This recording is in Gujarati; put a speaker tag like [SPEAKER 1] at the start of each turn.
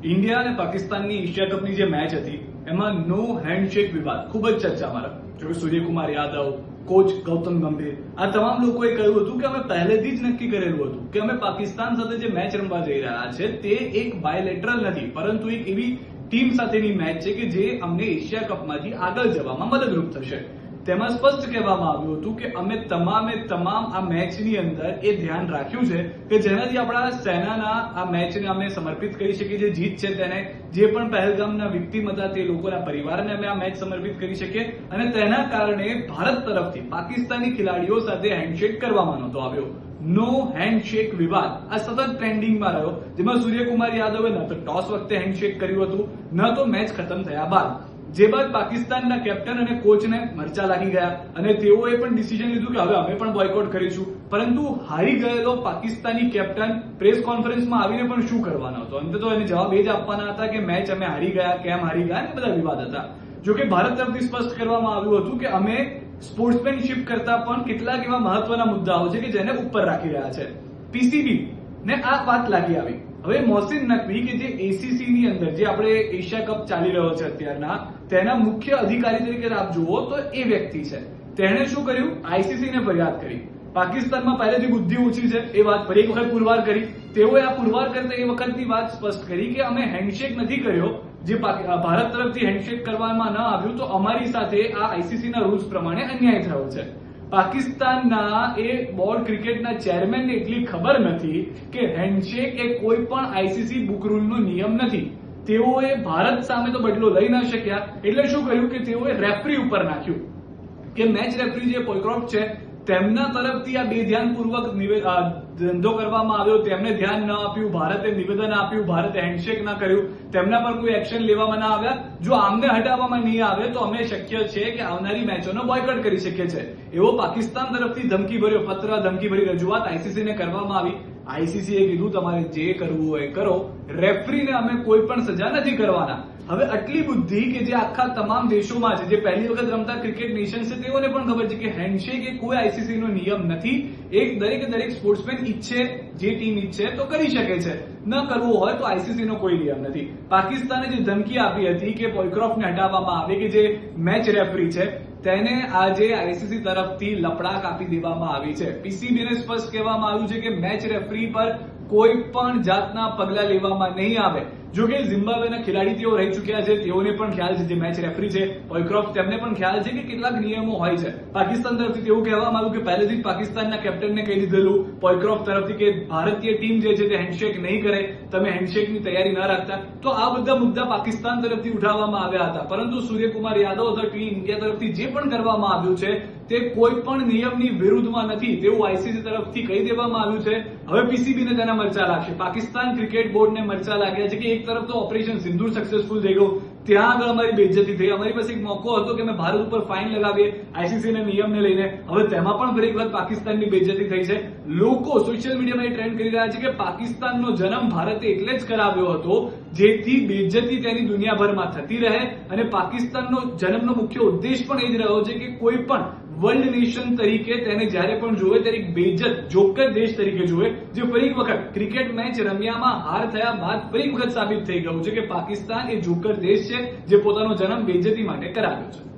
[SPEAKER 1] ઇન્ડિયા અને પાકિસ્તાનની એશિયા કપની જે મેચ હતી એમાં નો હેન્ડશેક વિવાદ ખૂબ જ ચર્ચામાં રહ્યો. જો કે સૂર્યકુમાર યાદવ, કોચ ગૌતમ ગંભીર આ તમામ લોકોએ કહ્યું હતું કે અમે પહેલેથી જ નક્કી કરેલું હતું કે અમે પાકિસ્તાન સાથે જે મેચ રમવા જઈ રહ્યા છે તે એક બાયલેટરલ નથી, પરંતુ એક એવી ટીમ સાથેની મેચ છે કે જે અમને એશિયા કપમાંથી આગળ જવામાં મદદરૂપ થશે. તેમાં સ્પષ્ટ કહેવામાં આવ્યું હતું કે અમે તમામ આ મેચની અંદર એ ધ્યાન રાખ્યું છે કે જેનાથી આપણા સેનાના આ મેચને અમે સમર્પિત કરી શકીએ. જે જીત છે તેને, જે પણ પહેલગામના વિક્ટીમ હતા તે લોકોના પરિવારને અમે આ મેચ સમર્પિત કરી શકીએ, અને તેના કારણે ભારત તરફથી પાકિસ્તાની ખેલાડીઓ સાથે હેન્ડશેક કરવામાં નહોતો આવ્યો. નો હેન્ડશેક વિવાદ આ સતત ટ્રેન્ડિંગમાં રહ્યો, જેમાં સૂર્યકુમાર યાદવે ન તો ટોસ વખતે હેન્ડશેક કર્યું હતું, ન તો મેચ ખતમ થયા બાદ. જે બાદ પાકિસ્તાનના કેપ્ટન અને કોચને મરચા લાગી ગયા અને તેઓએ પણ ડિસિઝન લીધું કે હવે અમે પણ બોયકોટ કરીશું. પરંતુ હારી ગયેલો પાકિસ્તાની કેપ્ટન પ્રેસ કોન્ફરન્સમાં આવીને પણ શું કરવાનો હતો? અંતે તો એને જવાબ એ જ આપવાના હતા કે મેચ અમે હારી ગયા, કેમ હારી ગયા, એ બધા વિવાદ હતા. જો કે ભારત તરફથી સ્પષ્ટ કરવામાં આવ્યું હતું કે અમે સ્પોર્ટ્સમેનશિપ કરતા પણ કેટલાક એવા મહત્વના મુદ્દાઓ છે કે જેને ઉપર રાખી રહ્યા છે. પીસીબી ને આ વાત લાગી આવી. હવે મોહસિન નકવી કે જે એસીસી ની અંદર જે આપણે એશિયા કપ ચાલી રહ્યો છે અત્યારના, તેના મુખ્ય અધિકારી તરીકે આપ જુઓ તો એ વ્યક્તિ છે. તેણે શું કર્યું? આઈસીસી ને ફરિયાદ કરી. પાકિસ્તાનમાં પહેલેથી બુદ્ધિ ઓછી છે એ વાત ફરી એક વખત પુરવાર કરી. તેઓએ આ પુરવાર કરતા એ વખતની વાત સ્પષ્ટ કરી કે અમે હેન્ડશેક નથી કર્યો, જે ભારત તરફથી હેન્ડશેક કરવામાં ન આવ્યું તો અમારી સાથે આ આઈસીસી ના રૂલ્સ પ્રમાણે અન્યાય થયો છે. પાકિસ્તાનના એ બોર્ડ ક્રિકેટના ચેરમેનને એટલી ખબર નથી કે હેન્ડશેક એ કોઈ પણ આઈસીસી બુક રૂલનો નિયમ નથી. તેઓએ ભારત સામે તો બદલો લઈ ન શક્યા, એટલે શું કર્યું કે તેઓએ રેફરી ઉપર નાખ્યું કે મેચ રેફરી જે પોયક્રોફ્ટ છે તેમના તરફથી આ બેધ્યાનપૂર્વક ધંધો કરવામાં આવ્યો, તેમને ધ્યાન ન આપ્યું, ભારતે નિવેદન આપ્યું, ભારતે હેન્ડશેક ના કર્યું, તેમના પર કોઈ એક્શન લેવામાં ના આવ્યા. જો આમને હટાવવામાં નહીં આવે તો અમે શક્ય છે કે આવનારી મેચોનો બોયકોટ કરી શકીએ છીએ. એવો પાકિસ્તાન તરફથી ધમકીભર્યો પત્ર, ધમકીભરી રજૂઆત આઈસીસીને કરવામાં આવી. આઈસીસીએ કીધું તમારે જે કરવું હોય કરો, રેફરીને અમે કોઈ પણ સજા નથી કરવાના. હવે આટલી બુદ્ધિ કે જે આખા તમામ દેશોમાં છે, જે પહેલી વખત રમતા ક્રિકેટ નેશન છે, તેઓને પણ ખબર છે કે હેન્ડશેક એ કોઈ આઈસીસી નો નિયમ નથી. એક દરેક સ્પોર્ટ્સમેન ઈચ્છે, જે ટીમ ઈચ્છે તો કરી શકે છે, ન કરવું હોય તો આઈસીસી નો કોઈ નિયમ નથી. પાકિસ્તાને જે ધમકી આપી હતી કે પોયક્રોફ્ટને હટાવવામાં આવે, કે જે મેચ રેફરી છે તેને આજે આઈસીસી તરફથી લપડાક આપી દેવામાં આવી છે. પીસીબીને સ્પષ્ટ કહેવામાં આવ્યું છે કે મેચ રેફરી પર કોઈ પણ જાતના પગલા લેવામાં નહીં આવે. જો કે ઝિમ્બાબ્વેના ખેલાડી તેઓ રહી ચૂક્યા છે, તેઓને પણ ખ્યાલ છે, જે મેચ રેફરી છે પોયક્રોફ્ટ, તેમને પણ ખ્યાલ છે કે કેટલાક નિયમો હોય છે. પાકિસ્તાન તરફથી તેવું કહેવામાં આવ્યું કે પહેલેથી જ પાકિસ્તાનના કેપ્ટનને કહી દીધેલું પોયક્રોફ્ટ તરફથી કે ભારતીય ટીમ જે છે તે હેન્ડશેક નહીં કરે, તમે હેન્ડશેકની તૈયારી ન રાખતા. તો આ બધા મુદ્દા પાકિસ્તાન તરફથી ઉઠાવવામાં આવ્યા હતા, પરંતુ સૂર્યકુમાર યાદવ અથવા ટીમ ઇન્ડિયા તરફથી જે પણ કરવામાં આવ્યું છે તે કોઈ પણ નિયમની વિરુદ્ધમાં નથી તેવું આઈસીસી તરફથી કહી દેવામાં આવ્યું છે. હવે પીસીબીને તેના મરચા લાગશે. પાકિસ્તાન ક્રિકેટ બોર્ડને મરચા લાગ્યા છે કે એક તરફ તો ઓપરેશન સિંદૂર સક્સેસફુલ થઈ ગયું, ત્યાં આગળ અમારી બેઇજ્જતી થઈ, અમારી પાસે એક મોકો હતો કે અમે ભારત ઉપર ફાઇન લગાવીએ આઈસીસીના નિયમને લઈને. હવે તેમાં પણ ફરી એક વખત પાકિસ્તાનની બેઇજ્જતી થઈ છે. લોકો સોશિયલ મીડિયામાં એ ટ્રેન્ડ કરી રહ્યા છે કે પાકિસ્તાનનો જન્મ ભારતે એટલે જ કરાવ્યો હતો જેથી બેઇજ્જતી તેની દુનિયાભરમાં થતી રહે, અને પાકિસ્તાનનો જન્મનો મુખ્ય ઉદ્દેશ પણ એ જ રહ્યો છે કે કોઈ પણ વર્લ્ડ નેશન તરીકે તેને જ્યારે પણ જોવે ત્યારે એક બેઇજ્જત જોકર દેશ તરીકે જોવે, જે ફરી એક વખત ક્રિકેટ મેચ રમ્યામાં હાર થયા બાદ ફરી એક વખત સાબિત થઈ ગયું છે કે પાકિસ્તાન એ જોકર દેશ છે જે પોતાનો જન્મ બેઇજ્જતી માટે કરાવ્યો છે.